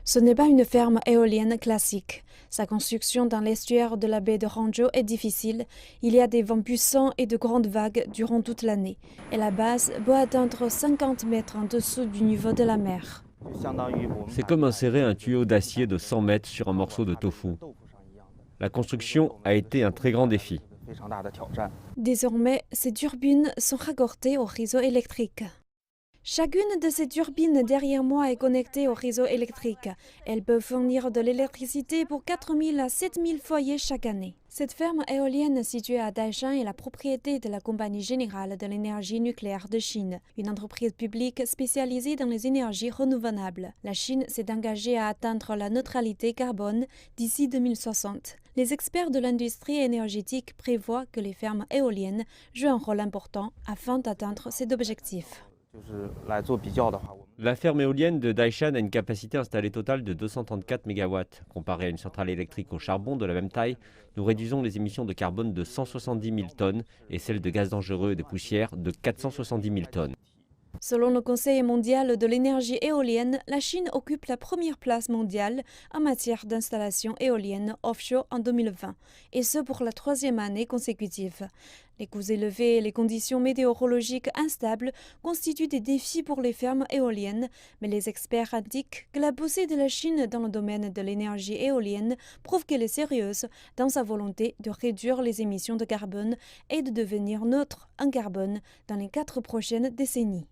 Ce n'est pas une ferme éolienne classique. Sa construction dans l'estuaire de la baie de Hangzhou est difficile. Il y a des vents puissants et de grandes vagues durant toute l'année. Et la base peut atteindre 50 mètres en dessous du niveau de la mer. C'est comme insérer un tuyau d'acier de 100 mètres sur un morceau de tofu. La construction a été un très grand défi. Désormais, ces turbines sont raccordées au réseau électrique. Chacune de ces turbines derrière moi est connectée au réseau électrique. Elles peuvent fournir de l'électricité pour 4 000 à 7 000 foyers chaque année. Cette ferme éolienne située à Daishan est la propriété de la Compagnie générale de l'énergie nucléaire de Chine, une entreprise publique spécialisée dans les énergies renouvelables. La Chine s'est engagée à atteindre la neutralité carbone d'ici 2060. Les experts de l'industrie énergétique prévoient que les fermes éoliennes jouent un rôle important afin d'atteindre cet objectif. La ferme éolienne de Daishan a une capacité installée totale de 234 MW. Comparé à une centrale électrique au charbon de la même taille, nous réduisons les émissions de carbone de 170 000 tonnes et celles de gaz dangereux et de poussière de 470 000 tonnes. Selon le Conseil mondial de l'énergie éolienne, la Chine occupe la première place mondiale en matière d'installation éolienne offshore en 2020, et ce pour la 3e année consécutive. Les coûts élevés et les conditions météorologiques instables constituent des défis pour les fermes éoliennes, mais les experts indiquent que la poussée de la Chine dans le domaine de l'énergie éolienne prouve qu'elle est sérieuse dans sa volonté de réduire les émissions de carbone et de devenir neutre en carbone dans les 4 prochaines décennies.